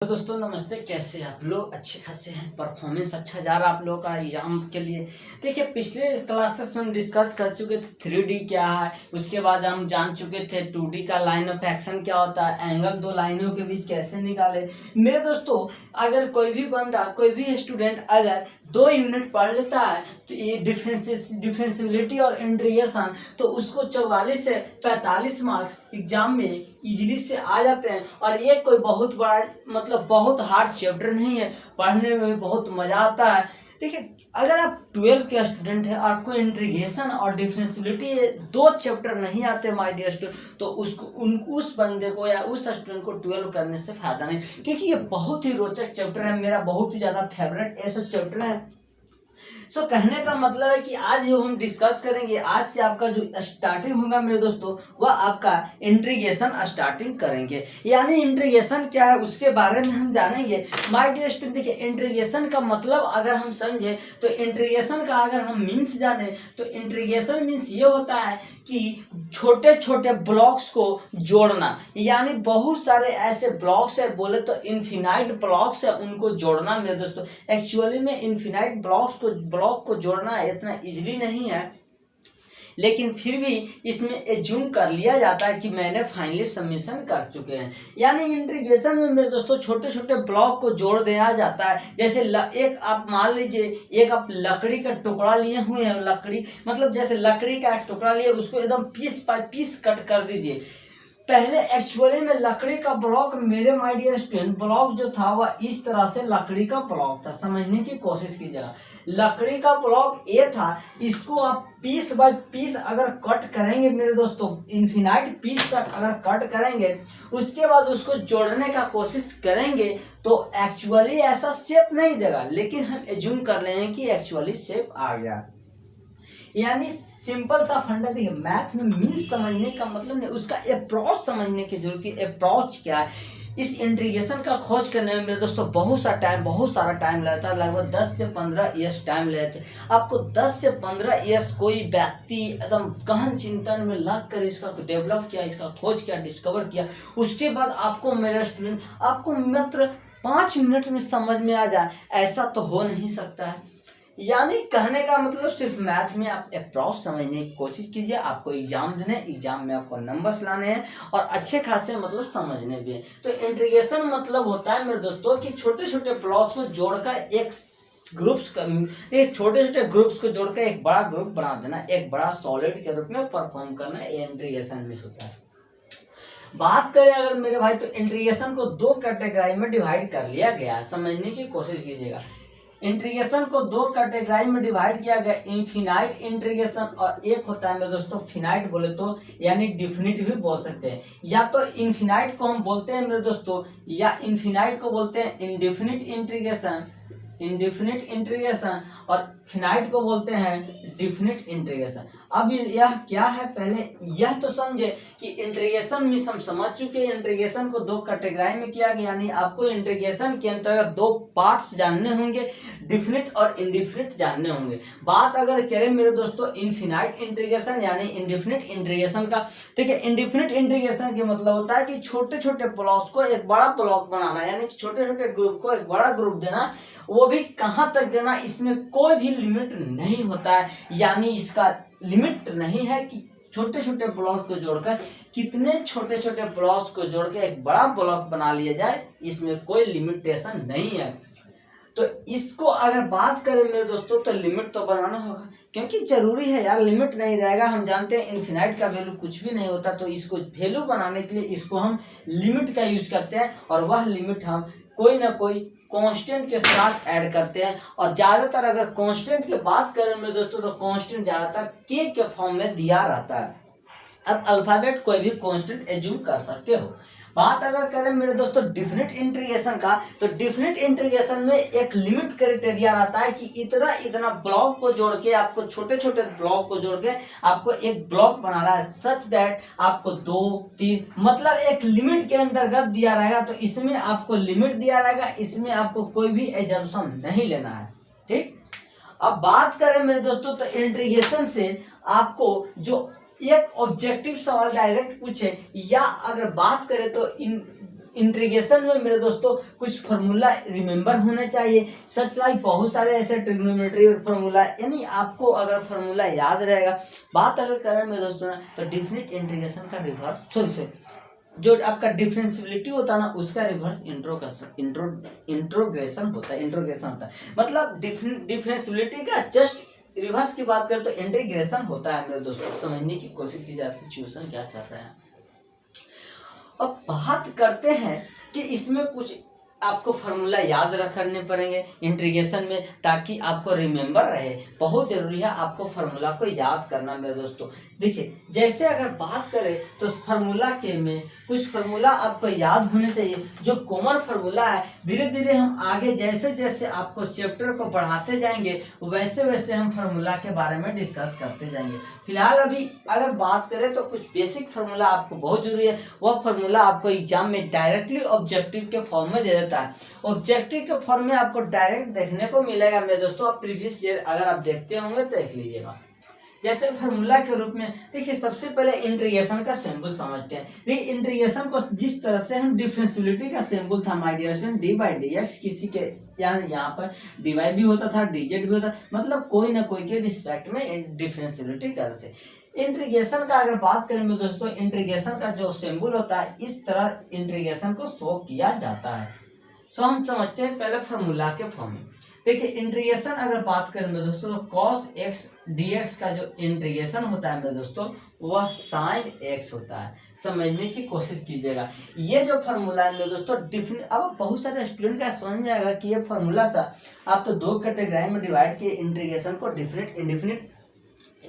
तो दोस्तों नमस्ते, कैसे आप लोग? अच्छे खासे हैं, परफॉर्मेंस अच्छा जा रहा आप लोगों का एग्जाम के लिए। देखिए, पिछले क्लासेस में हम डिस्कस कर चुके थे 3D क्या है, उसके बाद हम जान चुके थे 2D का लाइन ऑफ एक्शन क्या होता है, एंगल दो लाइनों के बीच कैसे निकाले। मेरे दोस्तों, अगर कोई भी बंदा, कोई भी स्टूडेंट अगर 2 यूनिट पढ़ लेता है तो ये डिफरेंशियबिलिटी और इंटीग्रेशन, तो उसको 44 से 45 मार्क्स एग्जाम में इजीली से आ जाते हैं। और ये कोई बहुत बड़ा मतलब बहुत हार्ड चैप्टर नहीं है, पढ़ने में बहुत मजा आता है। देखिए, अगर आप 12 के स्टूडेंट हैं और कोई इंटीग्रेशन और डिफरेंशियबिलिटी 2 चैप्टर नहीं आते माय डियर स्टूडेंट, तो उस बंदे को या उस स्टूडेंट को 12 करने से फायदा नहीं, क्योंकि ये बहुत ही रोचक चैप्टर है, मेरा बहुत ही ज्यादा फेवरेट ऐसा चैप्टर है। सो कहने का मतलब है कि आज जो हम डिस्कस करेंगे, आज से आपका जो स्टार्टिंग होगा मेरे दोस्तों, वह आपका इंटीग्रेशन स्टार्टिंग करेंगे। यानी इंटीग्रेशन क्या है उसके बारे में हम जानेंगे माय डियर स्टूडेंट। देखिए, इंटीग्रेशन का मतलब अगर हम समझे तो इंटीग्रेशन का अगर हम मीन्स जाने तो इंटीग्रेशन मीन्स ये होता है कि छोटे छोटे ब्लॉक्स को जोड़ना। यानी बहुत सारे ऐसे ब्लॉक्स है, बोले तो इनफिनाइट ब्लॉक्स है, उनको जोड़ना मेरे दोस्तों। एक्चुअली में इनफिनाइट ब्लॉक को जोड़ना इतना इजीली नहीं है, लेकिन फिर भी इसमें एज्यूम कर लिया जाता है कि मैंने फाइनली सबमिशन कर चुके हैं। यानी इंटीग्रेशन में मेरे दोस्तों छोटे छोटे ब्लॉक को जोड़ दिया जाता है। जैसे एक आप मान लीजिए, एक आप लकड़ी का टुकड़ा लिए हुए हैं, लकड़ी मतलब जैसे लकड़ी का एक टुकड़ा लिए, उसको एकदम पीस बाय पीस कट कर दीजिए। पहले एक्चुअली में लकड़ी का ब्लॉक, मेरे माय डियर स्टूडेंट, ब्लॉक जो था वह इस तरह से लकड़ी का ब्लॉक था। समझने की कोशिश कीजिएगा, लकड़ी का ब्लॉक ये था, इसको आप पीस बाय पीस अगर कट करेंगे मेरे दोस्तों, इनफिनाइट पीस तक अगर कट करेंगे, उसके बाद उसको जोड़ने का कोशिश करेंगे तो एक्चुअली ऐसा शेप नहीं देगा, लेकिन हम एज्यूम कर रहे हैं कि एक्चुअली शेप आ गया। यानी सिंपल सा फंडा। देखिए, मैथ में मीन्स समझने का मतलब नहीं, उसका अप्रोच समझने की जरूरत है। अप्रोच क्या है, इस इंटीग्रेशन का खोज करने में मेरे दोस्तों बहुत सारा टाइम लगता है। लगभग 10 से 15 ईयर्स टाइम लेते हैं आपको। 10 से 15 ईयर्स कोई व्यक्ति एकदम गहन चिंतन में लग कर इसका डेवलप किया, इसका खोज किया, डिस्कवर किया। उसके बाद आपको मेरे स्टूडेंट, आपको मात्र 5 मिनट में समझ में आ जाए, ऐसा तो हो नहीं सकता है। यानी कहने का मतलब सिर्फ मैथ में आप अप्रोच समझने की कोशिश कीजिए। आपको एग्जाम देने, एग्जाम में आपको नंबर्स लाने हैं और अच्छे खासे मतलब समझने भी हैं। तो इंटीग्रेशन मतलब होता है मेरे दोस्तों कि छोटे छोटे ब्लॉक्स को जोड़कर एक छोटे छोटे ग्रुप्स को जोड़कर एक बड़ा ग्रुप बना देना, एक बड़ा सॉलिड के रूप में परफॉर्म करना, ये इंटीग्रेशन में होता है। बात करें अगर मेरे भाई, तो इंटीग्रेशन को 2 कैटेगरी में डिवाइड कर लिया गया है। समझने की कोशिश कीजिएगा, इंटीग्रेशन को 2 कैटेगरी में डिवाइड किया गया, इनफिनाइट इंटीग्रेशन और एक होता है मेरे दोस्तों फिनाइट, बोले तो यानी डिफिनिट भी बोल सकते हैं। या तो इनफिनाइट को हम बोलते हैं मेरे दोस्तों, या इनफिनाइट को बोलते हैं इंडेफिनिट इंटीग्रेशन और फिनाइट को बोलते हैं डिफिनिट इंटीग्रेशन। अब यह क्या है, पहले यह तो समझे कि इंटीग्रेशन में हम समझ चुके हैं। इंटीग्रेशन को 2 कैटेगरी में किया गया, यानी आपको इंटीग्रेशन के अंतर्गत 2 पार्ट्स जानने होंगे, डिफिनिट और इंडिफिनिट जानने होंगे। बात अगर करें मेरे दोस्तों इनफिनाइट इंटीग्रेशन यानी इंडिफिनिट इंटीग्रेशन का, देखिए इंडिफिनिट इंटीग्रेशन के मतलब होता है कि छोटे छोटे ब्लॉक्स को एक बड़ा ब्लॉक बनाना, यानी कि छोटे छोटे ग्रुप को एक बड़ा ग्रुप देना, वो भी कहाँ तक देना, इसमें कोई भी लिमिट नहीं होता है। यानी इसका लिमिट नहीं है कि छोटे छोटे ब्लॉक को जोड़कर कितने छोटे छोटे ब्लॉक्स को जोड़कर एक बड़ा ब्लॉक बना लिया जाए, इसमें कोई लिमिटेशन नहीं है। तो इसको अगर बात करें मेरे दोस्तों, तो लिमिट तो बनाना होगा, क्योंकि जरूरी है यार। लिमिट नहीं रहेगा, हम जानते हैं इनफिनाइट का वैल्यू कुछ भी नहीं होता, तो इसको वैल्यू बनाने के लिए इसको हम लिमिट का यूज करते हैं, और वह लिमिट हम कोई ना कोई कांस्टेंट के साथ ऐड करते हैं। और ज्यादातर अगर कांस्टेंट की बात करें मेरे दोस्तों, तो कांस्टेंट ज्यादातर के फॉर्म में दिया रहता है। अब अल्फाबेट कोई भी कांस्टेंट एज्यूम कर सकते हो। बात अगर करें मेरे दोस्तों डिफिनिट इंटीग्रेशन का, तो डिफिनिट इंटीग्रेशन में एक लिमिट क्राइटेरिया रहता है कि इतना इतना ब्लॉक को जोड़ के, आपको छोटे छोटे ब्लॉक को जोड़ के आपको एक ब्लॉक बनाना है, सच दैट आपको 2, 3 मतलब एक लिमिट के अंतर्गत दिया रहेगा। तो इसमें आपको लिमिट दिया रहेगा, इसमें आपको कोई भी एजम्पशन नहीं लेना है, ठीक। अब बात करें मेरे दोस्तों, तो इंटीग्रेशन से आपको जो एक ऑब्जेक्टिव सवाल डायरेक्ट पूछे, या अगर बात करें तो इन इंटीग्रेशन में मेरे दोस्तों कुछ फार्मूला रिमेंबर होने चाहिए, सच लाइक बहुत सारे ऐसे ट्रिग्नोमेट्री और फार्मूला, यानी आपको अगर फार्मूला याद रहेगा। बात अगर करें मेरे दोस्तों ना, तो डेफिनेट इंटीग्रेशन का रिवर्स सॉरी जो आपका डिफरेंशियबिलिटी होता है ना, उसका रिवर्स इंट्रोग्रेशन होता है। मतलब डिफरेंशियबिलिटी का जस्ट रिवर्स की बात करें तो इंटीग्रेशन होता है मेरे दोस्तों। समझने की कोशिश की जाए सिचुएशन क्या चल रहा है। अब बात करते हैं कि इसमें कुछ आपको फार्मूला याद रखने पड़ेंगे इंटीग्रेशन में, ताकि आपको रिमेंबर रहे। बहुत जरूरी है आपको फार्मूला को याद करना मेरे दोस्तों। देखिए, जैसे अगर बात करें तो फार्मूला के में कुछ फार्मूला आपको याद होने चाहिए जो कॉमन फार्मूला है। धीरे धीरे हम आगे जैसे जैसे आपको चैप्टर को पढ़ाते जाएंगे वैसे वैसे हम फार्मूला के बारे में डिस्कस करते जाएंगे। फिलहाल अभी अगर बात करें तो कुछ बेसिक फार्मूला आपको बहुत जरूरी है। वह फार्मूला आपको एग्जाम में डायरेक्टली ऑब्जेक्टिव के फॉर्म में दे देता है। ऑब्जेक्टिव के फॉर्म में आपको डायरेक्ट देखने को मिलेगा मेरे दोस्तों। आप प्रीवियस ईयर अगर आप देखते होंगे तो देख लीजिएगा। जैसे फार्मूला के रूप में देखिए, सबसे पहले इंटीग्रेशन का सिंबल समझते हैं। देखिए, इंटीग्रेशन को जिस तरह से हम डिफरेंशियबिलिटी का सिंबल था my dear student, D by D X, किसी के यहाँ पर डीवाई भी होता था, डीजेड भी होता, मतलब कोई ना कोई के रिस्पेक्ट में डिफरेंशियबिलिटी करते। इंटीग्रेशन का अगर बात करें दोस्तों, इंटीग्रेशन का जो सिंबल होता है इस तरह इंटीग्रेशन को शो किया जाता है। सो हम समझते हैं पहले फार्मूला के फॉर्म में। देखिए, इंटीग्रेशन अगर बात करें मेरे दोस्तों तो cos x dx का जो इंटीग्रेशन होता है मेरे दोस्तों वह sin x होता है। समझने की कोशिश कीजिएगा। ये जो फार्मूला है मेरे दोस्तों डिफरेंट, अब बहुत सारे स्टूडेंट का समझ में आएगा कि ये फार्मूला सा आप तो दो कैटेगरी में डिवाइड किए इंटीग्रेशन को, डिफरेंट इंडिफिनिट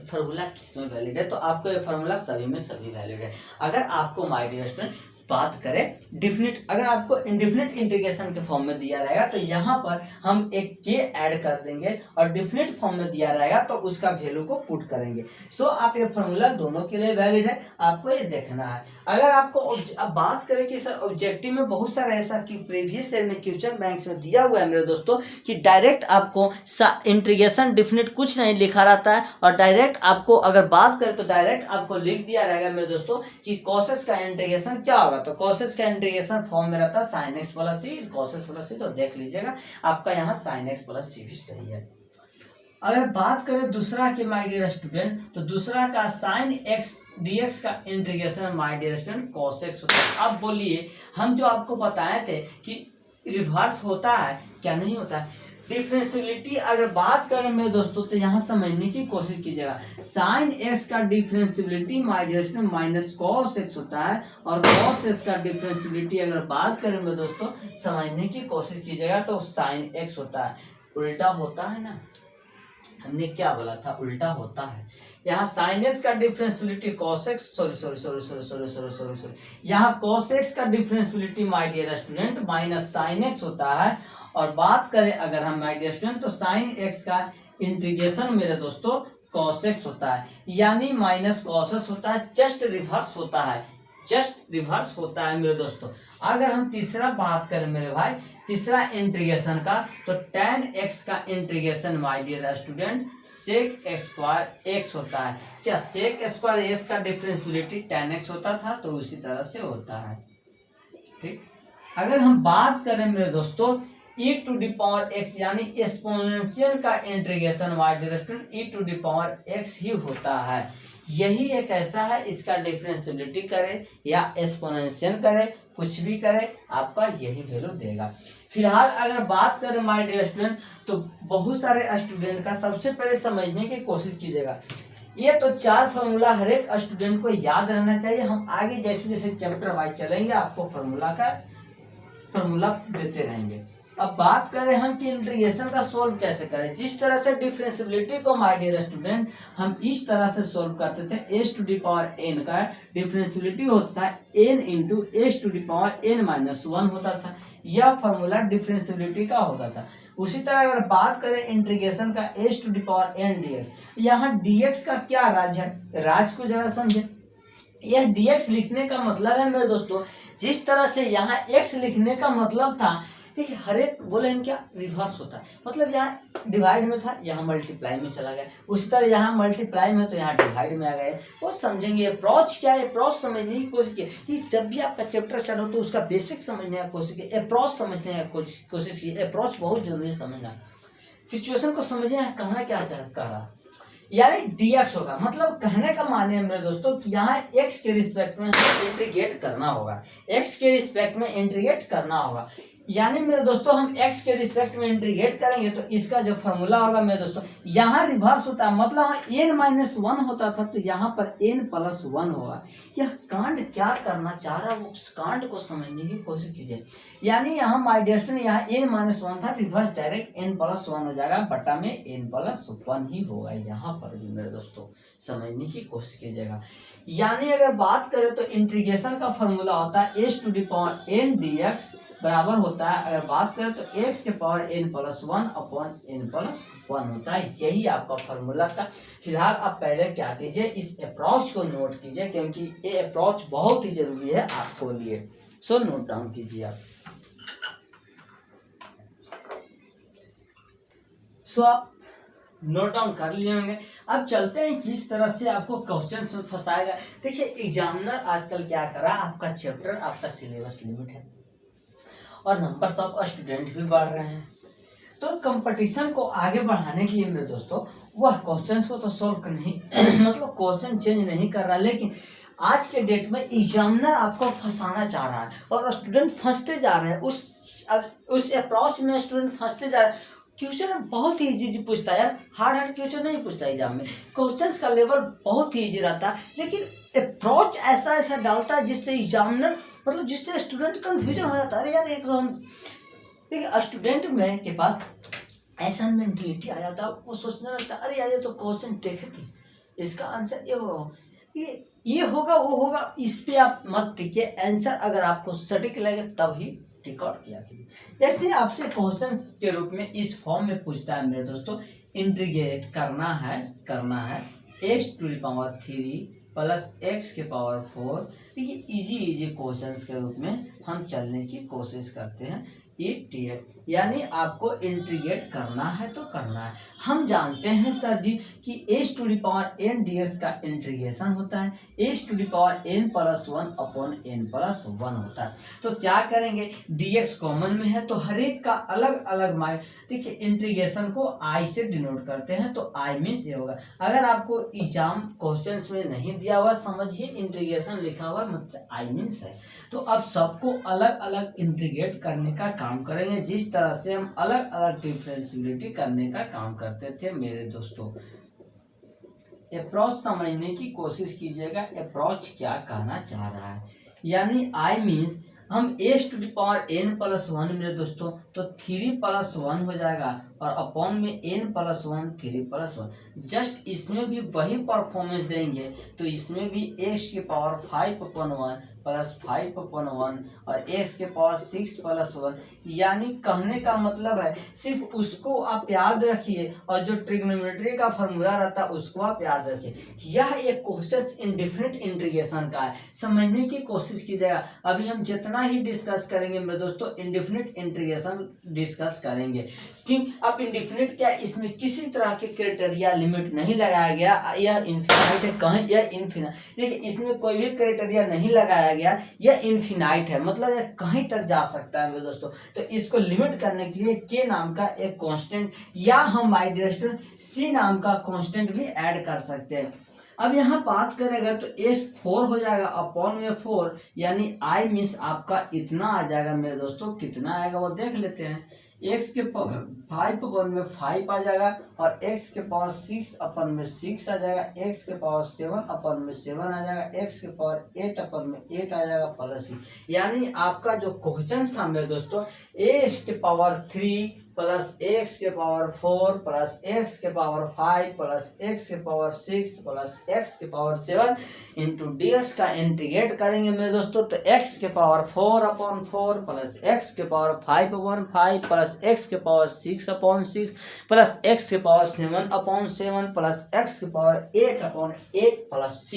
फार्मूला किसमें वैलिड है, तो आपको ये फार्मूला सभी में सभी वैलिड है। अगर आपको माय डियर स्टूडेंट बात करें डिफिनिट, अगर आपको इंडिफिनिट इंटीग्रेशन के फॉर्म में दिया रहेगा तो यहाँ पर हम एक के ऐड कर देंगे, और डिफिनिट फॉर्म में दिया रहेगा तो उसका वैल्यू को पुट करेंगे। सो आप ये फार्मूला दोनों के लिए वैलिड है, आपको ये देखना है। अगर आपको अब बात करें कि सर ऑब्जेक्टिव में बहुत सारा ऐसा कि प्रीवियस ईयर में क्वेश्चन बैंक्स में दिया हुआ है मेरे दोस्तों कि डायरेक्ट आपको इंटीग्रेशन डिफिनिट कुछ नहीं लिखा रहता है, और डायरेक्ट आपको अगर बात करें तो डायरेक्ट आपको लिख दिया रहेगा मेरे दोस्तों कि कॉसेस का इंटीग्रेशन क्या होगा। तो कॉसेस का इंटीग्रेशन फॉर्म में रहता है साइन एक्स प्लस सी, कॉसेस प्लस सी, तो देख लीजिएगा आपका यहाँ साइन एक्स प्लस सी भी सही है। अगर बात करें दूसरा के माय डियर स्टूडेंट, तो दूसरा का साइन एक्स डीएक्स का integration my dear student cos X होता है। अब बोलिए, हम जो आपको बताए थे कि रिवर्स होता है क्या नहीं होता है डिफरेंशियबिलिटी, अगर बात करें मेरे दोस्तों तो यहाँ समझने की कोशिश कीजिएगा। साइन एक्स का differentiability my dear student minus cos X होता है, और कॉस एक्स का डिफरेंशियबिलिटी अगर बात करें मेरे दोस्तों समझने की कोशिश कीजिएगा तो साइन एक्स होता है। उल्टा होता है ना, हमने क्या बोला था, उल्टा होता है। यहाँ साइन एक्स का डिफरेंशियबिलिटी कॉस एक्स सॉरी यहाँ कॉस एक्स का differentiability my dear student minus sine x होता है। और बात करें अगर हम माय डियर स्टूडेंट तो साइन एक्स का इंटीग्रेशन मेरे दोस्तों कॉस एक्स होता है, यानी माइनस कॉस एक्स होता है, जस्ट रिवर्स होता है, जस्ट रिवर्स होता है मेरे दोस्तों। अगर हम तीसरा बात करें मेरे भाई, तीसरा इंटीग्रेशन का, तो tan x का integration my dear student sec square x होता है। क्या sec स्क्वायर x का डिफरेंशियबिलिटी tan x होता था, तो उसी तरह से होता है। ठीक, अगर हम बात करें मेरे दोस्तों e to the power x यानी एक्सपोनेंशियल का integration my dear student e to the power x ही होता है। यही एक ऐसा है, इसका डिफरेंशियबिलिटी करे या एक्सपोनेंशियल करे, कुछ भी करे, आपका यही वैल्यू देगा। फिलहाल अगर बात करें माय डियर स्टूडेंट तो बहुत सारे स्टूडेंट का सबसे पहले समझने की कोशिश कीजिएगा। ये तो चार फार्मूला हर एक स्टूडेंट को याद रहना चाहिए। हम आगे जैसे जैसे चैप्टर वाइज चलेंगे आपको फार्मूला देते रहेंगे। अब बात करें हम कि इंटीग्रेशन का सोल्व कैसे करें। जिस तरह से डिफरेंशियबिलिटी को माय डियर स्टूडेंट हम इस तरह से सोल्व करते थे, s to the power n का डिफरेंशियबिलिटी होता था n into s to the power n minus one होता था। यह फार्मूला डिफरेंशियबिलिटी का होता था। उसी तरह अगर बात करें इंटीग्रेशन का s to the power n d x, यहाँ डीएक्स का क्या राज है, राज को जरा समझे। यह dx लिखने का मतलब है मेरे दोस्तों, जिस तरह से यहाँ x लिखने का मतलब था देखिए हर एक बोले हम क्या रिवर्स होता है, मतलब यहाँ डिवाइड में था यहाँ मल्टीप्लाई में चला गया, उसी तरह यहाँ मल्टीप्लाई में तो यहाँ डिवाइड में आ गए। वो समझेंगे अप्रोच क्या है, अप्रोच समझने की कोशिश की कि जब भी आपका चैप्टर स्टार्ट हो तो उसका बेसिक समझने की कोशिश की, अप्रोच समझने की कोशिश की। अप्रोच बहुत जरूरी है समझना, सिचुएशन को समझे कहना क्या चाह रहा, यानी dx होगा, मतलब कहने का माने है मेरे दोस्तों कि यहाँ x के रिस्पेक्ट में इंटीग्रेट करना होगा, x के रिस्पेक्ट में इंटीग्रेट करना होगा। यानी मेरे दोस्तों हम x के रिस्पेक्ट में इंटीग्रेट करेंगे तो इसका जो फॉर्मूला होगा मेरे दोस्तों यहाँ रिवर्स होता है, मतलब n-1 होता था तो यहाँ पर n+1 होगा। यह कांड क्या करना चाह रहा है उस कांड को समझने की कोशिश कीजिए। यानी यहाँ माय डियर स्टूडेंट यहाँ n-1 था, रिवर्स डायरेक्ट n+1 हो जाएगा, बटा में n+1 ही होगा। यहाँ पर भी मेरे दोस्तों समझने की कोशिश कीजिएगा। यानी अगर बात करें तो इंटीग्रेशन का फॉर्मूला होता है h⁻n dx बराबर होता है, अगर बात करें तो x के पावर n+1 अपॉन n+1 होता है। यही आपका फॉर्मूला था। फिलहाल आप पहले क्या कीजिए, इस अप्रोच को नोट कीजिए क्योंकि ये अप्रोच बहुत ही जरूरी है आपको लिए। सो नोट डाउन कीजिए आप। सो आप नोट डाउन कर लिए होंगे। अब चलते हैं किस तरह से आपको क्वेश्चन में फंसाएगा। देखिए एग्जामिनर आजकल क्या कर रहा है, आपका चैप्टर आपका सिलेबस लिमिट है और नंबर्स ऑफ स्टूडेंट भी बढ़ रहे हैं, तो कंपटीशन को आगे बढ़ाने के लिए मेरे दोस्तों वह क्वेश्चंस को तो सॉल्व नहीं मतलब क्वेश्चन चेंज नहीं कर रहा, लेकिन आज के डेट में एग्जामिनर आपको फंसाना चाह रहा है और स्टूडेंट फंसते जा रहे हैं। उस अप्रोच में स्टूडेंट फंसते जा रहे हैं। क्वेश्चन बहुत ही इजी पूछता है यार, हार्ड क्वेश्चन नहीं पूछता एग्जाम में। क्वेश्चंस का लेवल बहुत ही इजी रहता है, लेकिन अप्रोच ऐसा डालता है जिससे एग्जामिनर मतलब जिससे स्टूडेंट कंफ्यूजन हो जाता है। अरे यार एग्जाम देखिए स्टूडेंट में के पास ऐसा मेंटलिटी आ जाता है, वो सोचने लगता है अरे यार ये तो क्वेश्चन देखे थे, इसका आंसर ये होगा, ये होगा वो होगा। इस पे आप मत टिके, आंसर अगर आपको सटीक लगे तब ही टिक आउट किया कीजिए। जैसे आपसे क्वेश्चन के रूप में इस फॉर्म में पूछता है मेरे दोस्तों, इंटीग्रेट करना है x⁻³ प्लस x⁴। ये इजी क्वेश्चंस के रूप में हम चलने की कोशिश करते हैं। ETX यानी आपको इंटीग्रेट करना है तो करना है। हम जानते हैं सर जी कि h⁻n dx का इंटीग्रेशन होता है h⁻n+1 अपॉन n+1 होता है। तो क्या करेंगे, dx कॉमन में है तो हर एक का अलग अलग मान, देखिए इंटीग्रेशन को i से डिनोट करते हैं तो i मीन्स ये होगा। अगर आपको एग्जाम क्वेश्चंस में नहीं दिया हुआ समझिए इंटीग्रेशन लिखा हुआ मतलब i मीन्स है, तो अब सबको अलग अलग इंटीग्रेट करने का काम करेंगे, जिस तरह से हम अलग अलग डिफरेंशियबिलिटी करने का काम करते थे मेरे दोस्तों। अप्रोच समझने की कोशिश कीजिएगा, अप्रोच क्या कहना चाह रहा है। यानी i मीन्स हम h⁻n+1 मेरे दोस्तों तो 3+1 हो जाएगा और अपॉन में n+1 3+1। जस्ट इसमें भी वही परफॉर्मेंस देंगे तो इसमें भी x⁵ प्लस 5/1 और x⁻6+1। यानी कहने का मतलब है सिर्फ उसको आप याद रखिए और जो ट्रिग्नोमेट्री का फॉर्मूला रहता है उसको आप याद रखिए। यह एक क्वेश्चन इंडेफिनिट इंटीग्रेशन का है, समझने की कोशिश कीजिएगा। अभी हम जितना ही डिस्कस करेंगे मेरे दोस्तों इंडेफिनिट इंटीग्रेशन डिस्कस करेंगे, क्योंकि अब इंडेफिनिट क्या इसमें किसी तरह के क्राइटेरिया लिमिट नहीं लगाया गया, यह इनफिनाइट है कहीं यह इनफिनाइट, लेकिन इसमें कोई भी क्राइटेरिया नहीं लगाया गया, यह इनफिनाइट है मतलब यह कहीं तक जा सकता है मेरे दोस्तों। तो इसको लिमिट करने के लिए के नाम का एक कांस्टेंट या हम बाय डियर स्टूडेंट सी नाम का कांस्टेंट भी ऐड कर सकते हैं। अब यहाँ बात करेंगे तो S4 हो जाएगा अपॉन में 4, यानी I मीन्स आपका इतना आ जाएगा मेरे दोस्तों। कितना आएगा वो देख लेते हैं। x⁵ में 5 आ जाएगा और x⁻6 अपन में 6 आ जाएगा, x⁻7 अपन में 7 आ जाएगा, x⁸ अपन में 8 आ जाएगा प्लस। यानी आपका जो क्वेश्चन था मेरे दोस्तों x⁻3 plus x⁴ plus x⁵ plus x�6 plus x⁻7 into dx का इंटीग्रेट करेंगे मेरे दोस्तों तो x⁴/4 plus x⁵/5 plus x�6/6 plus x�7/7 plus x⁸ plus c।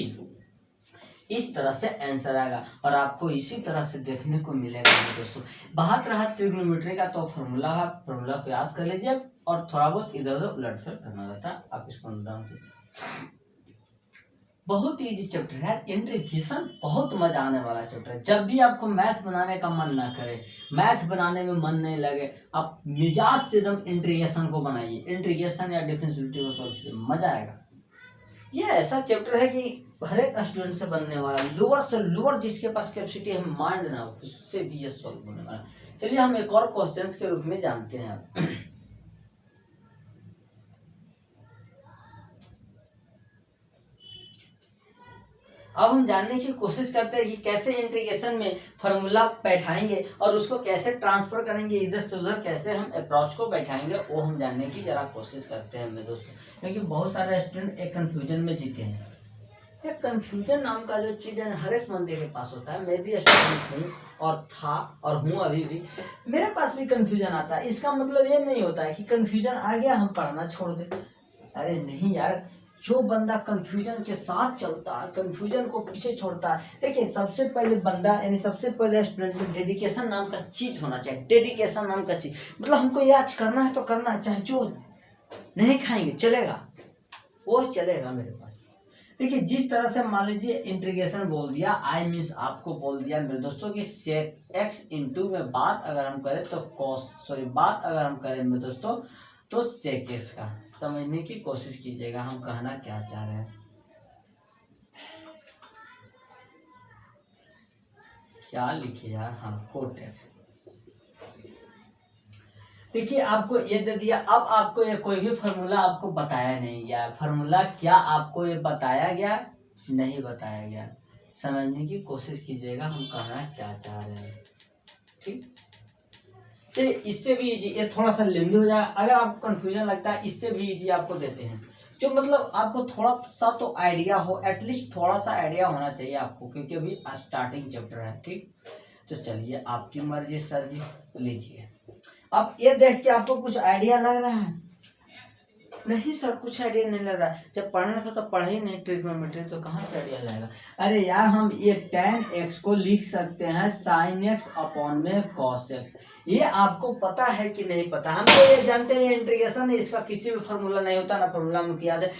इस तरह से आंसर आएगा और आपको इसी तरह से देखने को मिलेगा दोस्तों। बात रहा ट्रिग्नोमेट्री का, तो फॉर्मूला को याद कर लीजिए और थोड़ा बहुत इधर उधर उलटफेर करना रहता है, आप इसको डाउन कीजिए। बहुत इजी चैप्टर है इंटीग्रेशन, बहुत मजा आने वाला चैप्टर है। जब भी आपको मैथ बनाने का मन ना करे, मैथ बनाने में मन नहीं लगे, आप मिजाज से एकदम इंटीग्रेशन को बनाइए, इंटीग्रेशन या डिफरेंशिएबिलिटी को सॉल्व कीजिए, मजा आएगा। ये ऐसा चैप्टर है कि हर एक स्टूडेंट से बनने वाला, लोअर से लोअर जिसके पास कैपेसिटी है माइंड ना, उससे भी ये सॉल्व होने वाला। चलिए हम एक और क्वेश्चन के रूप में जानते हैं। अब हम जानने की कोशिश करते हैं कि कैसे इंटीग्रेशन में फॉर्मूला बैठाएंगे और उसको कैसे ट्रांसफर करेंगे, इधर से उधर कैसे हम अप्रोच को बैठाएंगे, वो हम जानने की जरा कोशिश करते हैं मेरे दोस्तों। क्योंकि बहुत सारे स्टूडेंट एक कंफ्यूजन में जीते हैं। एक कंफ्यूजन नाम का जो चीज़ है हर एक बंदे के पास होता है। मैं भी स्टूडेंट हूँ और था और हूँ अभी भी, मेरे पास भी कंफ्यूजन आता है। इसका मतलब ये नहीं होता है कि कंफ्यूजन आ गया हम पढ़ना छोड़ दें। अरे नहीं यार, जो बंदा कंफ्यूजन के साथ चलता है, कंफ्यूजन को पीछे छोड़ता है, देखिए सबसे पहले बंदा यानी सबसे पहले स्टूडेंट में डेडिकेशन नाम का चीज होना चाहिए। डेडिकेशन नाम का चीज मतलब हमको ये आज करना है तो करना है, चाहे जो नहीं खाएंगे चलेगा, वो चलेगा मेरे पास। देखिए जिस तरह से मान लीजिए इंटीग्रेशन बोल दिया, आई मीन्स आपको बोल दिया मेरे दोस्तों कि सेक एक्स इंटू में बात अगर हम करें तो बात अगर हम करें मेरे दोस्तों तो सेक एक्स का समझने की कोशिश कीजिएगा हम कहना क्या चाह रहे हैं। क्या लिखे यार, हाँ कोट एक्स। देखिए आपको ये दे दिया, अब आपको ये कोई भी फार्मूला आपको बताया नहीं गया। फार्मूला क्या आपको ये बताया गया? नहीं बताया गया। समझने की कोशिश कीजिएगा हम कहना क्या चाह रहे हैं। ठीक, चलिए इससे भी इजी, ये थोड़ा सा लेंदी हो जाएगा। अगर आपको कंफ्यूजन लगता है इससे भी इजी आपको देते हैं, जो मतलब आपको थोड़ा सा तो आइडिया हो, एटलीस्ट थोड़ा सा आइडिया होना चाहिए आपको, क्योंकि अभी स्टार्टिंग चैप्टर है। ठीक, तो चलिए आपकी मर्जी सर जी, लीजिए। अब ये देख के आपको कुछ आइडिया लग रहा है? नहीं सर कुछ आइडिया नहीं लग रहा। जब पढ़ना था तो पढ़े ही नहीं ट्रिग्नोमेट्री, तो कहाँ से आइडिया लगेगा? अरे यार हम ये tan x को लिख सकते हैं sin x अपॉन में cos x। ये आपको पता है कि नहीं पता? हम तो ये जानते हैं इंटीग्रेशन है, इसका किसी भी फार्मूला नहीं होता, ना फार्मूला हमको याद है।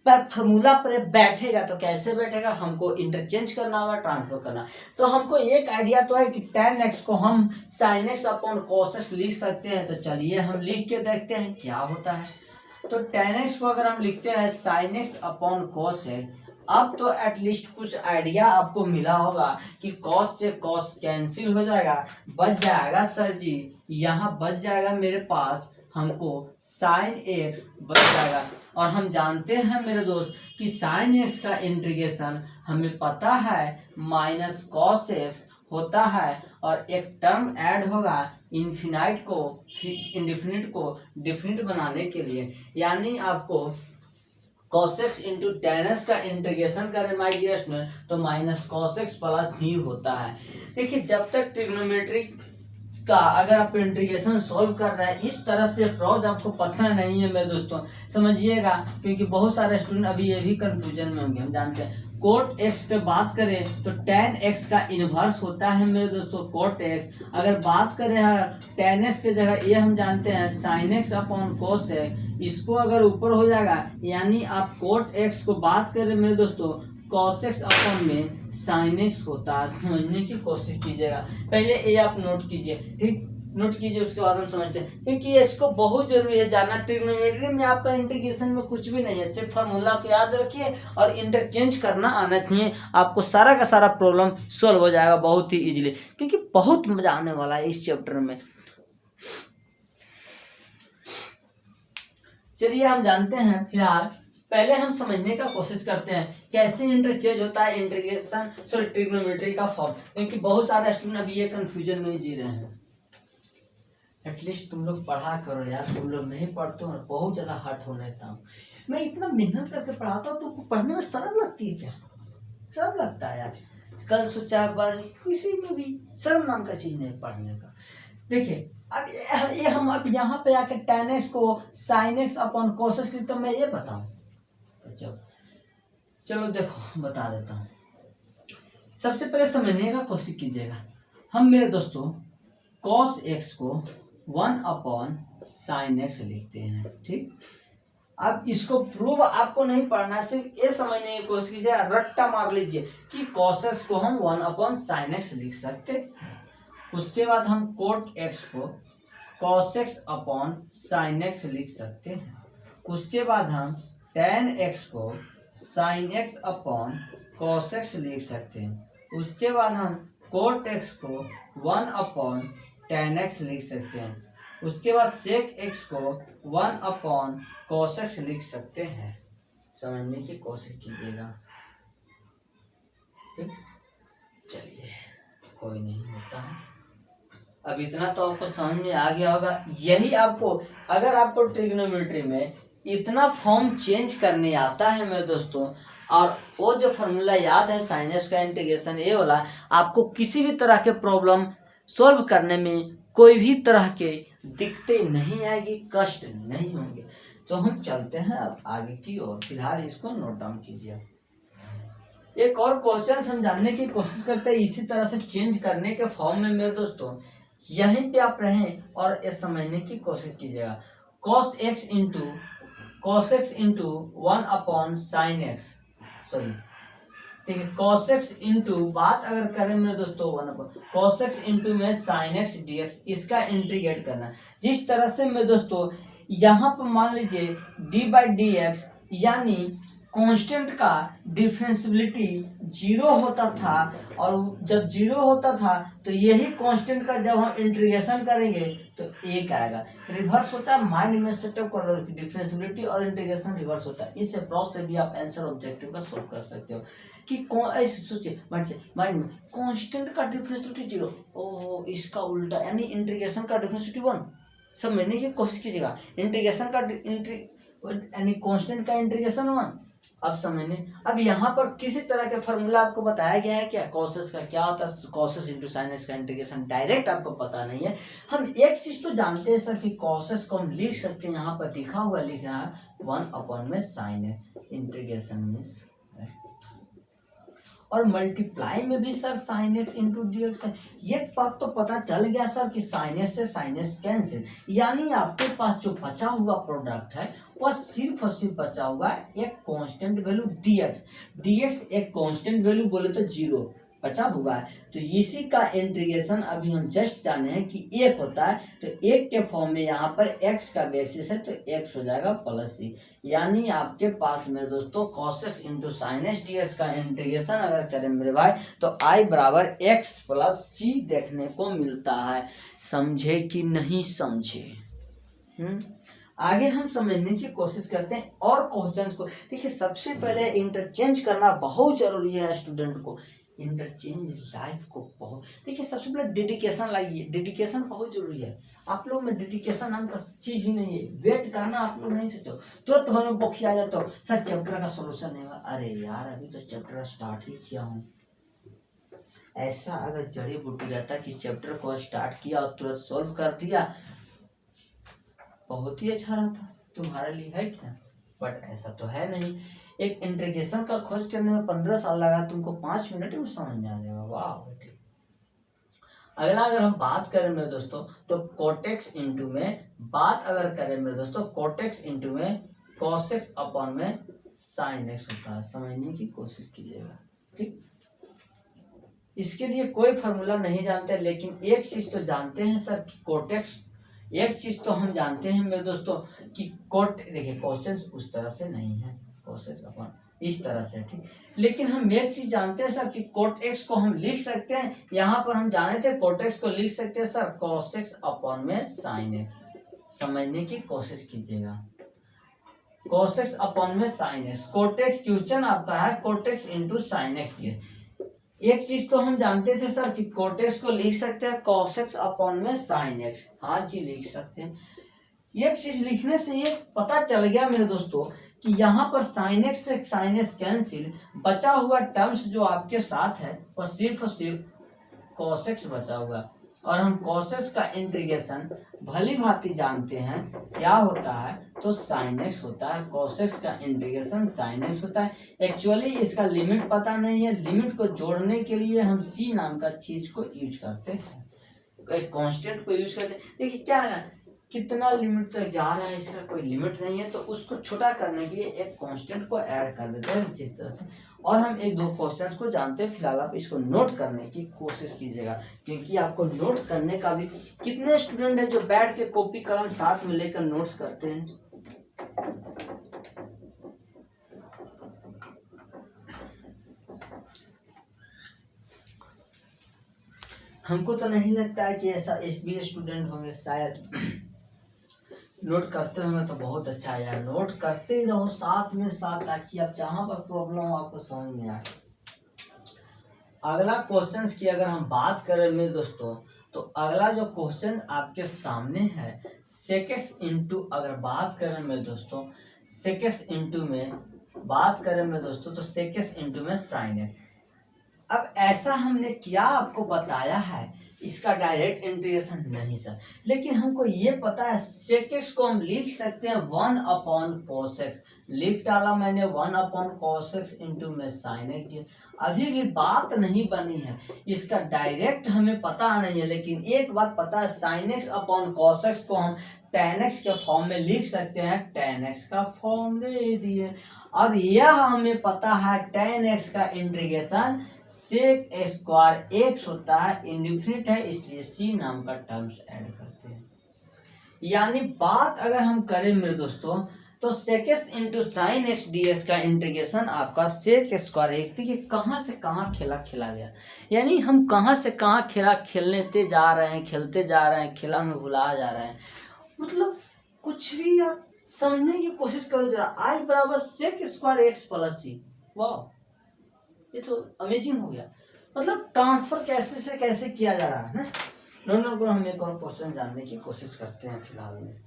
पर फार्मूला पर बैठेगा तो कैसे बैठेगा? हमको इंटरचेंज करना होगा, ट्रांसफर करना। तो हमको एक आइडिया तो है कि tan x को हम sin x upon cos x लिख सकते हैं। तो चलिए हम लिख के देखते हैं क्या होता है। तो tan x को अगर हम लिखते हैं sin x upon cos x, अब तो एटलीस्ट कुछ आइडिया आपको मिला होगा कि cos से cos कैंसिल हो जाएगा, बच जाएगा सर जी, यहाँ बच जाएगा मेरे पास हमको sin x बच जाएगा। और हम जानते हैं मेरे दोस्त कि sin x का इंटीग्रेशन हमें पता है माइनस cos x होता है, और एक टर्म ऐड होगा इन्फिनाइट को इंडिफिनिट को डिफिनिट बनाने के लिए, यानी आपको cos x into tan x का इंटीग्रेशन करें माय डियर स्टूडेंट तो minus cos x plus c होता है। देखिए जब तक ट्रिग्नोमेट्री का अगर आप इंटीग्रेशन सॉल्व कर रहे हैं, इस तरह से अप्रोच आपको पता नहीं है मेरे दोस्तों, समझिएगा, क्योंकि बहुत सारे स्टूडेंट अभी ये भी कंफ्यूजन में होंगे। हम जानते हैं कोट एक्स पे बात करें तो tan x का इन्वर्स होता है मेरे दोस्तों कोट x। अगर बात करें tan x के जगह ये हम जानते हैं sin x upon cos x, इसको अगर ऊपर हो जाएगा यानी आप कोट x को बात करें मेरे दोस्तों cos x अपॉन में sin x होता है। समझने की कोशिश कीजिएगा, पहले ये आप नोट कीजिए। ठीक, नोट कीजिए, उसके बाद हम समझते हैं, क्योंकि इसको बहुत जरूरी है जानना। ट्रिग्नोमेट्री में आपका इंटीग्रेशन में कुछ भी नहीं है, सिर्फ फार्मूला को याद रखिए और इंटरचेंज करना आना चाहिए, आपको सारा का सारा प्रॉब्लम सॉल्व हो जाएगा बहुत ही इजीली, क्योंकि बहुत मजा आने वाला है इस चैप्टर में। चलिए हम जानते हैं, फिलहाल पहले हम समझने का कोशिश करते हैं कैसे इंटरचेंज होता है इंटीग्रेशन ट्रिग्नोमेट्री का फॉर्म, क्योंकि बहुत सारे स्टूडेंट अभी ये कंफ्यूजन में जी रहे हैं। एटलीस्ट तुम लोग पढ़ा करो यार, तुम लोग नहीं पढ़ते हो, बहुत ज़्यादा हट हो लेता हूँ मैं, इतना मेहनत करके पढ़ाता हूँ, तुमको पढ़ने में शर्म लगती है क्या? शर्म लगता है यार, कल सोचा बार किसी में भी शर्म नाम का चीज़ नहीं पढ़ने का। देखिए अब ये हम अब यहाँ पे आके tan x को sin x upon cos x लिखते, तो मैं ये बताऊँ, चलो देखो बता देता हूँ। सबसे पहले समझने का कोशिश कीजिएगा। हम मेरे दोस्तों cos x को 1/sin x लिखते हैं, ठीक। अब इसको प्रूव आपको नहीं पढ़ना, सिर्फ ये समझने की कोशिश कीजिए, रट्टा मार लीजिए कि cos x को हम 1/sin x लिख सकते हैं। उसके बाद हम cot x को cos x/sin x लिख सकते हैं। उसके बाद हम tan x को sin x/cos x लिख सकते हैं। उसके बाद हम cot x को 1/tan x लिख सकते हैं। उसके बाद sec x को 1/cos x लिख सकते हैं। समझने की कोशिश कीजिएगा, ठीक। चलिए, कोई नहीं होता है। अब इतना तो आपको समझ में आ गया होगा। यही आपको, अगर आपको ट्रिग्नोमेट्री में इतना फॉर्म चेंज करने आता है मेरे दोस्तों, और वो जो फार्मूला याद है साइनस का इंटीग्रेशन ये वाला, आपको किसी भी तरह के प्रॉब्लम सॉल्व करने में कोई भी तरह के दिक्कतें नहीं आएगी, कष्ट नहीं होंगे। तो हम चलते हैं अब आगे की ओर। फिलहाल इसको नोट डाउन कीजिए। एक और क्वेश्चन समझाने की कोशिश करते हैं इसी तरह से चेंज करने के फॉर्म में मेरे दोस्तों। यहीं पे आप रहें और ये समझने की कोशिश कीजिएगा। cos x into 1/sin x, sorry, ठीक है, cos x इंटू, बात अगर करें मेरे दोस्तों 1/cos x इंटू में sin x dx, इसका इंटीग्रेट करना। जिस तरह से मेरे दोस्तों यहाँ पर मान लीजिए d/dx यानी कांस्टेंट का डिफरेंशियबिलिटी 0 होता था, और जब 0 होता था तो यही कांस्टेंट का जब हम इंटीग्रेशन करेंगे तो 1 आएगा। रिवर्स होता है, माइंड में सेटअप कर लो, डिफरेंशियबिलिटी और इंटीग्रेशन रिवर्स होता है। इस अप्रोच से भी आप आंसर ऑब्जेक्टिव का सोल्व कर सकते हो कि ऐसे सोचिए माइंड में कांस्टेंट का डिफरेंशियबिलिटी 0, ओहो इसका उल्टा यानी इंटीग्रेशन का डिफरेंशियबिलिटी 1। समझने की कोशिश कीजिएगा, इंटीग्रेशन का यानी कांस्टेंट का इंटीग्रेशन 1। अब समझने, अब यहाँ पर किसी तरह के फॉर्मूला आपको बताया गया है क्या? कॉसेस का क्या होता है, कॉसेस इंटू साइनस का इंटीग्रेशन डायरेक्ट आपको पता नहीं है। हम एक चीज तो जानते हैं सर कि कॉसेस को हम लिख सकते हैं, यहाँ पर लिखा हुआ लिख रहा है 1/sin इंटीग्रेशन में, और मल्टीप्लाई में भी sir sin x into D x है। ये बात तो पता चल गया सर कि साइनस से साइनस कैंसिल, यानी आपके पास जो बचा हुआ प्रोडक्ट है वह सिर्फ और सिर्फ बचा हुआ है एक कांस्टेंट वैल्यू dx एक कांस्टेंट वैल्यू बोले तो 0 बचा हुआ है। तो इसी का इंटीग्रेशन अभी हम जस्ट जाने हैं कि 1 होता है, तो 1 के फॉर्म में यहाँ पर x का बेसिस है तो x हो जाएगा +c, यानी आपके पास में दोस्तों कॉसेस इंटू साइनस dx का इंटीग्रेशन अगर करें मेरे भाई तो i बराबर x + c देखने को मिलता है। समझे कि नहीं समझे? आगे हम समझने की कोशिश करते हैं और क्वेश्चंस को। देखिए सबसे पहले इंटरचेंज करना बहुत जरूरी है स्टूडेंट को, इंटरचेंज लाइफ को बहुत, देखिए सबसे पहले डेडिकेशन लाइए, डेडिकेशन बहुत जरूरी है। आप लोग में डेडिकेशन नाम का चीज ही नहीं है, वेट करना आप लोग नहीं सोचो, तुरंत हमें बखी आ जाता हो सर चैप्टर का सोल्यूशन नहीं हुआ, अरे यार अभी तो चैप्टर स्टार्ट ही किया हूँ। ऐसा अगर जड़ी बूटी रहता कि चैप्टर को स्टार्ट किया और तुरंत सोल्व कर दिया, बहुत ही अच्छा रहता तुम्हारे लिए, है क्या? बट ऐसा तो है नहीं। एक इंटीग्रेशन का खोज करने में 15 साल लगा, तुमको 5 मिनट में समझ में आ जाएगा। वाह बेटे। अगला अगर हम बात करें मेरे दोस्तों तो कोटेक्स इंटू में, बात अगर करें मेरे दोस्तों कोटेक्स इंटू में कॉसेक्स अपॉन में साइन एक्स होता है। समझने की कोशिश कीजिएगा, ठीक। इसके लिए कोई फार्मूला नहीं जानते, लेकिन एक चीज तो जानते हैं सर कि कोटेक्स, एक चीज तो हम जानते हैं मेरे दोस्तों कि कोट, देखिए क्वेश्चन उस तरह से नहीं है, कोसेक्स अपॉन इस तरह से, ठीक। लेकिन हम एक चीज जानते हैं सर कि कोट एक्स को हम लिख सकते हैं, यहाँ पर हम जाने थे कोट एक्स को लिख सकते हैं सर कॉसेक्स अपॉन में साइन एक्स। समझने की कोशिश कीजिएगा, कॉसेक्स अपॉन में साइन एक्स। कोटेक्स क्वेश्चन आपका है कोटेक्स इंटू साइन एक्स दिए। एक चीज तो हम जानते थे सर कि कोटेक्स को लिख सकते हैं कॉसेक्स अपॉन में साइन एक्स, हाँ जी लिख सकते हैं। एक चीज लिखने से ये पता चल गया मेरे दोस्तों कि यहाँ पर साइन एक्स से साइन एक्स कैंसिल, बचा हुआ टर्म्स जो आपके साथ है वह सिर्फ और सिर्फ कॉसेक्स बचा हुआ। और हम कॉसेस का इंटीग्रेशन भली भांति जानते हैं क्या होता है, तो साइन एक्स होता है। कॉसेस का इंटीग्रेशन साइन एक्स होता है। एक्चुअली इसका लिमिट पता नहीं है, लिमिट को जोड़ने के लिए हम सी नाम का चीज को यूज करते हैं, एक कांस्टेंट को यूज करते हैं। देखिए क्या है, कितना लिमिट तक जा रहा है इसका कोई लिमिट नहीं है, तो उसको छोटा करने के लिए एक कांस्टेंट को ऐड कर देते हैं जिस तरह से। और हम एक दो क्वेश्चंस को जानते हैं, फिलहाल आप इसको नोट करने की कोशिश कीजिएगा, क्योंकि आपको नोट करने का भी कितने स्टूडेंट हैं जो बैठ के कॉपी कलम साथ में लेकर नोट्स करते हैं। हमको तो नहीं लगता है कि ऐसा भी स्टूडेंट होंगे, शायद नोट करते होंगे तो बहुत अच्छा है यार। नोट करते ही रहो साथ में साथ, ताकि आप जहाँ पर प्रॉब्लम हो आपको समझ में आए। अगला क्वेश्चन की अगर हम बात करें मेरे दोस्तों, तो अगला जो क्वेश्चन आपके सामने है सेकेस इंटू, अगर बात करें मेरे दोस्तों सेकेस इंटू में बात करें मेरे दोस्तों, तो सेकेस इंटू में साइन है। अब ऐसा हमने क्या आपको बताया है, इसका डायरेक्ट इंटीग्रेशन नहीं सर, लेकिन हमको ये पता है सेक एक्स को हम लिख सकते हैं 1/cos x, लिख डाला मैंने 1/cos x इंटू में साइन एक्स। अभी भी बात नहीं बनी है, इसका डायरेक्ट हमें पता नहीं है, लेकिन एक बात पता है sine x upon cos x को हम tan x के फॉर्म में लिख सकते हैं, tan x का फॉर्म दे दिए। अब यह हमें पता है tan x का इंटीग्रेशन सेक स्क्वायर एक्स होता है, इंडिफिनिट है, इसलिए सी नाम का टर्म्स ऐड करते हैं। यानी बात अगर हम करें मेरे दोस्तों, तो sec x into sine x d x का इंटीग्रेशन आपका सेक स्क्वायर एक्स, देखिए कहाँ से कहाँ खेला गया, यानी हम कहाँ से कहाँ खेलते जा रहे हैं, खेलते जा रहे हैं, खेला में भुला जा रहे हैं। मतलब कुछ भी आप समझने की कोशिश करो जरा। आई बराबर सेक स्क्वायर एक्स प्लस सी, वाह ये तो अमेजिंग हो गया। मतलब ट्रांसफर कैसे से कैसे किया जा रहा है ना। दोनों को हम एक और क्वेश्चन जानने की कोशिश करते हैं फिलहाल में।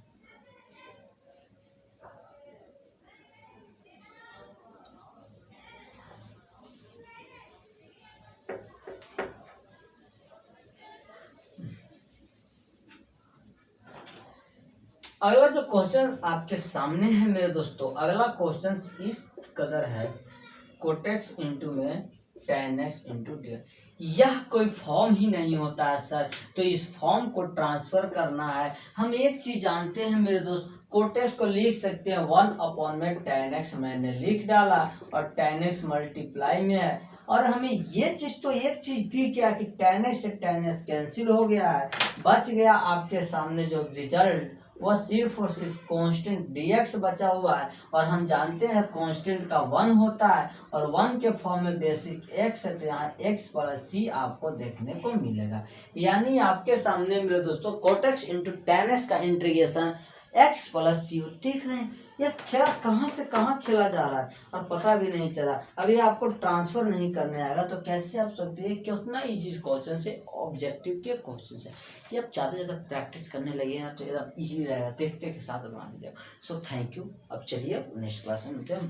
अगला जो क्वेश्चन आपके सामने है मेरे दोस्तों, अगला क्वेश्चन इस कदर है कोटेक्स इंटू में tan x इंटू डी। यह कोई फॉर्म ही नहीं होता है सर, तो इस फॉर्म को ट्रांसफर करना है। हम एक चीज जानते हैं मेरे दोस्त, कोटेक्स को लिख सकते हैं 1 में tan x, मैंने लिख डाला, और tan x मल्टीप्लाई में है। और हमें ये चीज तो एक चीज दी क्या कि tan x से tan x कैंसिल हो गया है, बच गया आपके सामने जो रिजल्ट वह सिर्फ और सिर्फ कांस्टेंट dx बचा हुआ है। और हम जानते हैं कांस्टेंट का 1 होता है, और 1 के फॉर्म में बेसिक x है, तो यहाँ x प्लस सी आपको देखने को मिलेगा। यानी आपके सामने मेरे दोस्तों कोटेक्स इंटू tan x का इंटीग्रेशन x प्लस सी, देख रहे हैं यह खेला कहाँ से कहाँ खेला जा रहा है और पता भी नहीं चला। अभी आपको ट्रांसफर नहीं करने आएगा तो कैसे आप सब कितना इजी क्वेश्चन से ऑब्जेक्टिव के क्वेश्चन से, ये आप ज़्यादा ज़्यादा प्रैक्टिस करने लगे ना तो एकदम इजीली रहेगा, देखते के साथ बना दीजिएगा। So thank you. अब चलिए नेक्स्ट क्लास में मिलते हैं।